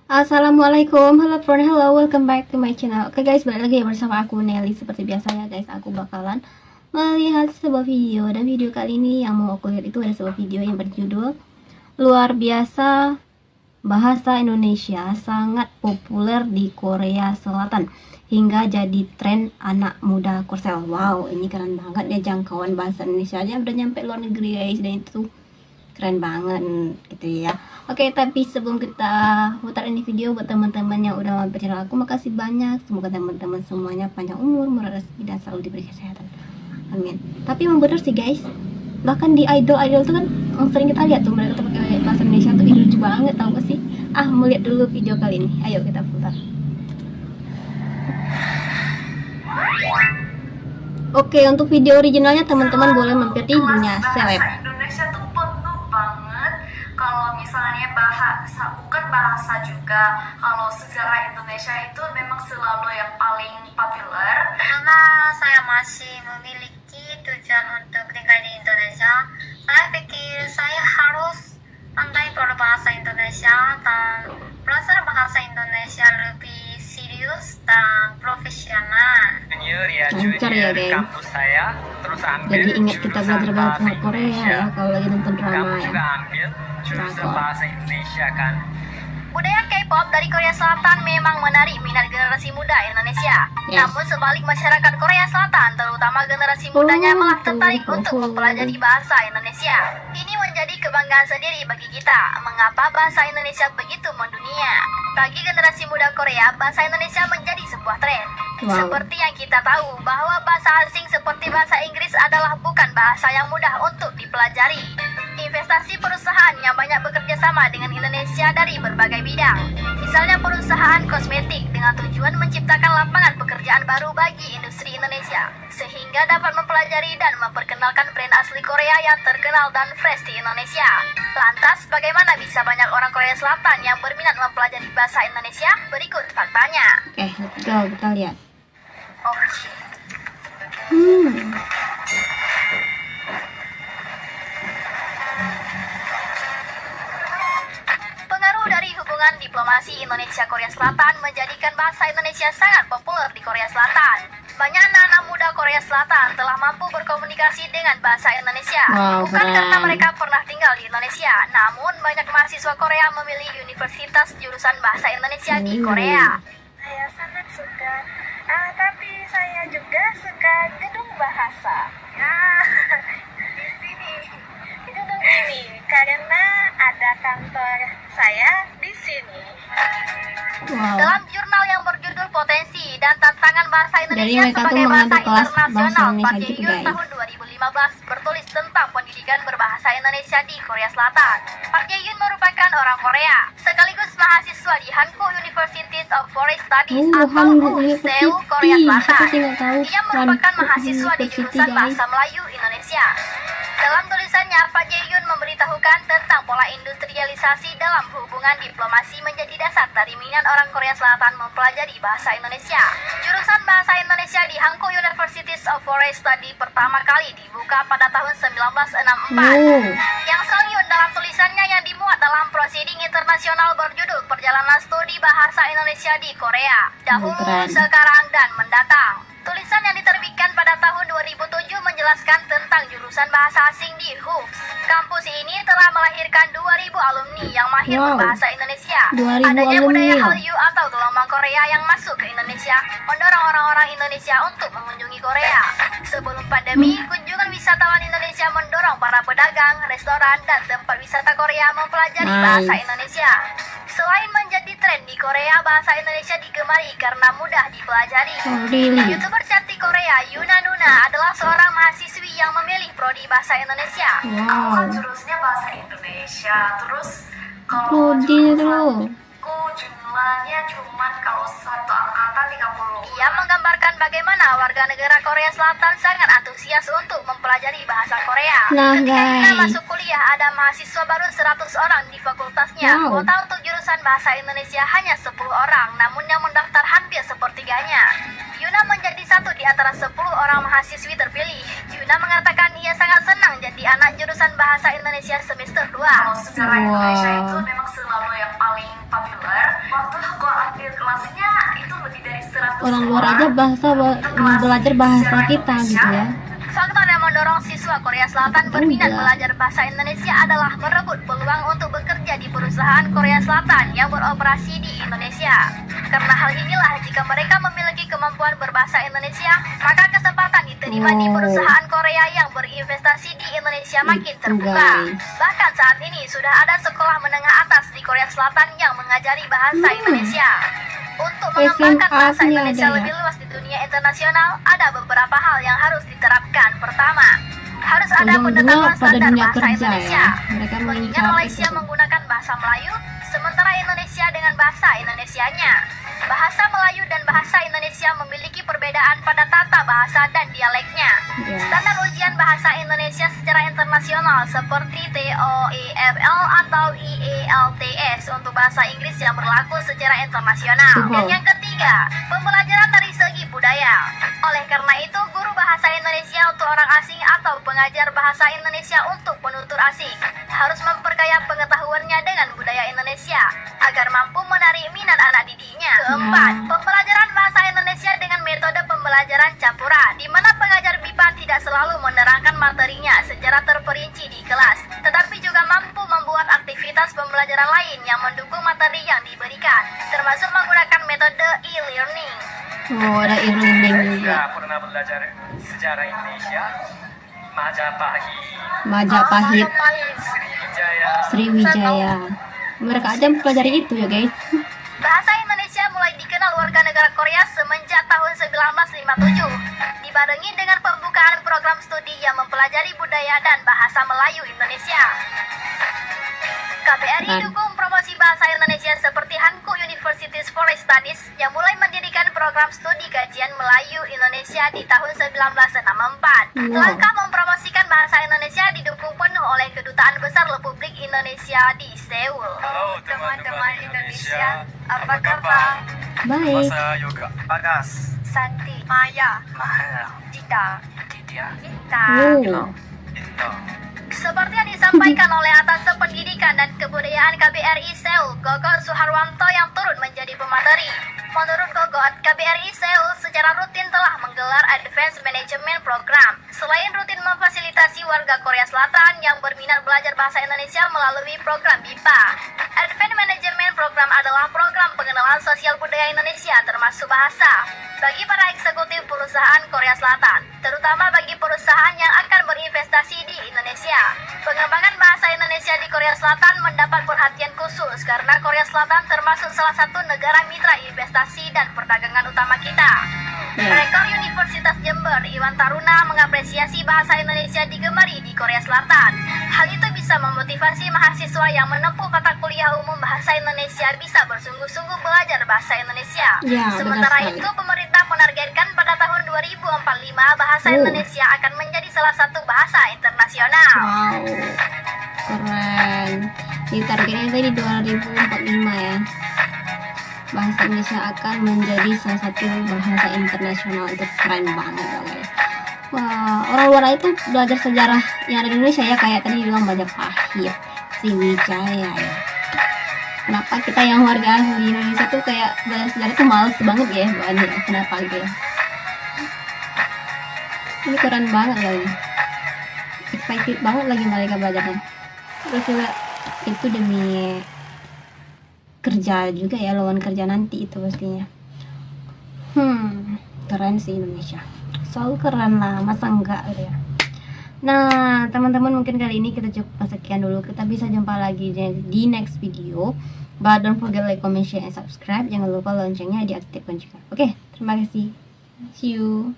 Assalamualaikum, halo friend, hello, welcome back to my channel. Oke guys, balik lagi ya bersama aku Nelly. Seperti biasa ya guys, aku bakalan melihat sebuah video. Dan video kali ini yang mau aku lihat itu ada sebuah video yang berjudul Luar biasa bahasa Indonesia sangat populer di Korea Selatan hingga jadi tren anak muda Korsel. Wow, ini keren banget ya, jangkauan bahasa Indonesia aja udah nyampe luar negeri guys. Dan itu keren banget gitu ya. Oke, tapi sebelum kita putar ini video, buat teman-teman yang udah mampir channel aku, makasih banyak. Semoga teman-teman semuanya panjang umur, murah rezeki, dan selalu diberi kesehatan. Amin. Tapi emang bener sih guys, bahkan di idol-idol tuh kan sering kita lihat tuh mereka tuh pakai bahasa Indonesia tuh lucu banget, tau gak sih? Mau lihat dulu video kali ini. Ayo kita putar. Oke, untuk video originalnya teman-teman boleh mampir di Dunia Seleb. Indonesia tuh penuh banget. Kalau misalnya bahasa, bukan bahasa juga, kalau sejarah Indonesia itu memang selalu yang paling populer. Karena saya masih memiliki tujuan untuk tinggal di Indonesia, saya pikir saya harus pandai berbahasa Indonesia dan belajar bahasa Indonesia lebih serius dan profesional. Lancar ya guys. Kampus saya terus ambil. Jadi ingat kita belajar bahasa Korea ya kalau lagi nonton drama Kamu ya. juga ambil jurusan bahasa Indonesia kan? Budaya K-pop dari Korea Selatan memang menarik minat generasi muda Indonesia. Yes. Namun sebalik masyarakat Korea Selatan, terutama generasi mudanya malah tertarik untuk mempelajari bahasa Indonesia. Ini menjadi kebanggaan sendiri bagi kita. Mengapa bahasa Indonesia begitu mendunia? Bagi generasi muda Korea, bahasa Indonesia menjadi sebuah tren. Wow. Seperti yang kita tahu bahwa bahasa asing seperti bahasa Inggris adalah bukan bahasa yang mudah untuk dipelajari. Investasi perusahaan yang banyak bekerja sama dengan Indonesia dari berbagai bidang. Misalnya perusahaan kosmetik dengan tujuan menciptakan lapangan pekerjaan baru bagi industri Indonesia, sehingga dapat mempelajari dan memperkenalkan brand asli Korea yang terkenal dan fresh di Indonesia. Lantas, bagaimana bisa banyak orang Korea Selatan yang berminat mempelajari bahasa Indonesia? Berikut faktanya. Oke, let's go, kita lihat. Pengaruh dari hubungan diplomasi Indonesia-Korea Selatan menjadikan bahasa Indonesia sangat populer di Korea Selatan. Banyak anak-anak muda Korea Selatan telah mampu berkomunikasi dengan bahasa Indonesia. Wow, Bukan keren. karena mereka pernah tinggal di Indonesia, namun banyak mahasiswa Korea memilih universitas jurusan bahasa Indonesia di Korea. Saya sangat suka, tapi saya juga suka gedung bahasa. Di sini, di gedung ini, karena ada kantor saya di sini. Wow. Dalam jurnal yang berjudul Potensi dan Tantangan Bahasa Jadi Indonesia mereka tuh sebagai bahasa mengambil kelas bahasa internasional Indonesia Park gitu, Jae-hyun guys. tahun 2015 bertulis tentang pendidikan berbahasa Indonesia di Korea Selatan. Park Jae-hyun merupakan orang Korea, sekaligus mahasiswa di Hankook University of Foreign Studies atau Hankook UU Seoul, Korea University. Selatan. Siapa sih nggak tahu Ia merupakan Hankook mahasiswa di University, jurusan guys. Bahasa Melayu Indonesia. Dalam tulisannya, Park Jae-hyun memberitahukan tentang pola industrialisasi dalam hubungan diplomasi menjadi dasar dari minat orang Korea Selatan mempelajari bahasa Indonesia. Jurusan Bahasa Indonesia di Hankook University of Foreign Studies pertama kali dibuka pada tahun 1964. Yang Seoul dalam tulisannya yang dimuat dalam proceeding internasional berjudul Perjalanan Studi Bahasa Indonesia di Korea, Dahulu, Keren. Sekarang, dan Mendatang. Tulisan yang diterbitkan pada tahun 2007 menjelaskan tentang jurusan bahasa asing di HUFS. Kampus ini telah melahirkan 2.000 alumni yang mahir Wow. berbahasa Indonesia. 2.000 Adanya budaya alumni. Hallyu atau gelombang Korea yang masuk ke Indonesia mendorong orang-orang Indonesia untuk mengunjungi Korea. Sebelum pandemi, kunjungan wisatawan Indonesia mendorong para pedagang, restoran, dan tempat wisata Korea mempelajari Nice. bahasa Indonesia. Selain menjadi tren di Korea, bahasa Indonesia digemari karena mudah dipelajari. Oh, really? YouTuber cantik Korea Yuna Nuna adalah seorang mahasiswi yang memilih prodi bahasa Indonesia. Wow. Aku kan jurusnya bahasa Indonesia, terus kalau Prodi itu. jurusanku jumlahnya cuman kalau satu angkatan 30. Ia menggambarkan bagaimana warga negara Korea Selatan sangat antusias untuk mempelajari bahasa Korea. Nah, Ketika Yuna guys. masuk kuliah, ada mahasiswa baru 100 orang di fakultasnya. Wow. Kuota untuk jurusan bahasa Indonesia hanya 10 orang, namun yang mendaftar hampir sepertiganya. Yuna menjadi satu di antara 10 orang mahasiswi terpilih. Yuna mengatakan ia sangat senang jadi anak jurusan Bahasa Indonesia semester 2. Kalau secara Indonesia itu memang selalu yang paling populer. Waktu aku ambil kelasnya itu lebih dari 100 Orang luar aja belajar bahasa kita gitu ya. Faktor yang mendorong siswa Korea Selatan berminat belajar bahasa Indonesia adalah merebut peluang untuk bekerja di perusahaan Korea Selatan yang beroperasi di Indonesia. Karena hal inilah, jika mereka memiliki kemampuan berbahasa Indonesia, maka kesempatan diterima di perusahaan Korea yang berinvestasi di Indonesia makin terbuka. Bahkan saat ini sudah ada sekolah menengah atas di Korea Selatan yang mengajari bahasa Indonesia. Untuk mengembangkan bahasa Indonesia lebih luas di dunia internasional, ada beberapa hal yang harus diterapkan. Pertama, harus ada penetapan standar bahasa Indonesia. Mengingat Malaysia menggunakan bahasa Melayu, sementara Indonesia dengan bahasa Indonesianya. Bahasa Melayu dan bahasa Indonesia memiliki perbedaan pada tata bahasa dan dialeknya. Standar ujian bahasa Indonesia secara internasional seperti TOEFL atau IELTS untuk bahasa Inggris yang berlaku secara internasional. Dan yang ketiga, pembelajaran dari segi budaya. Oleh karena itu, guru bahasa Indonesia untuk orang asing atau pengajar bahasa Indonesia untuk penutur asing harus memperkaya pengetahuannya dengan budaya Indonesia agar mampu menarik minat anak didiknya. Keempat, pembelajaran bahasa Indonesia dengan metode pembelajaran campuran, di mana pengajar BIPA tidak selalu menerangkan materinya secara terperinci di kelas, tetapi juga mampu membuat aktivitas pembelajaran lain yang mendukung materi yang diberikan, termasuk menggunakan metode e-learning. Oh, ada e-learning juga. Ya, pernah belajar sejarah Indonesia, Majapahit, Sriwijaya. Sriwijaya. Mereka aja mempelajari itu ya guys. Bahasa Indonesia mulai dikenal warga negara Korea semenjak tahun 1957, dibarengi dengan pembukaan program studi yang mempelajari budaya dan bahasa Melayu Indonesia. KBRI dukung promosi bahasa Indonesia seperti Hankook University's Foreign Studies yang mulai mendirikan program studi kajian Melayu Indonesia di tahun 1964. Langkah mempromosikan bahasa Indonesia didukung penuh oleh Kedutaan Besar Republik Indonesia di Seoul. Halo teman-teman Indonesia, apa kabar? Baik. Masa yoga, Bagas, Santi, Maya, Dita. Oh. Seperti yang disampaikan oleh Atas Pendidikan dan Kebudayaan KBRI Seoul, Gogot Suharwanto yang turut menjadi pemateri. Menurut Gogot, KBRI Seoul secara rutin telah menggelar Advanced Management Program. Selain rutin memfasilitasi warga Korea Selatan yang berminat belajar bahasa Indonesia melalui program BIPA. Advanced Management Program adalah program pengenalan sosial budaya Indonesia termasuk bahasa bagi para eksekutif perusahaan Korea Selatan, terutama bagi perusahaan yang akan berinvestasi di Indonesia. Pengembangan bahasa Indonesia di Korea Selatan mendapat perhatian khusus karena Korea Selatan termasuk salah satu negara mitra investasi dan perdagangan utama kita. Rektor Universitas Jember, Iwan Taruna, mengapresiasi bahasa Indonesia digemari di Korea Selatan. Hal itu bisa memotivasi mahasiswa yang menempuh mata kuliah umum bahasa Indonesia bisa bersungguh-sungguh belajar bahasa Indonesia. Sementara itu, pemerintah menargetkan pada tahun 2045 bahasa Indonesia akan menjadi salah satu bahasa internasional. Wow, keren. Di targetnya tadi 2045 ya. Bahasa Indonesia akan menjadi salah satu bahasa internasional. Itu keren banget ya guys. Wah, orang luar itu belajar sejarah yang ada di Indonesia ya, kayak tadi bilang Majapahit, Sriwijaya ya. Kenapa kita yang warga asli Indonesia tuh kayak belajar sejarah tuh males banget ya bawaannya, kenapa gitu ya. Ini keren banget loh ini. Excited banget lagi mereka belajarnya. Terus juga itu demi kerja juga ya, lowongan kerja nanti itu pastinya. Keren sih Indonesia, selalu keren lah, masa enggak gitu ya. Nah teman-teman, mungkin kali ini kita cukup sekian dulu. Kita bisa jumpa lagi di next video. But don't forget like, comment, share, and subscribe. Jangan lupa loncengnya diaktifkan juga. Oke, terima kasih, see you.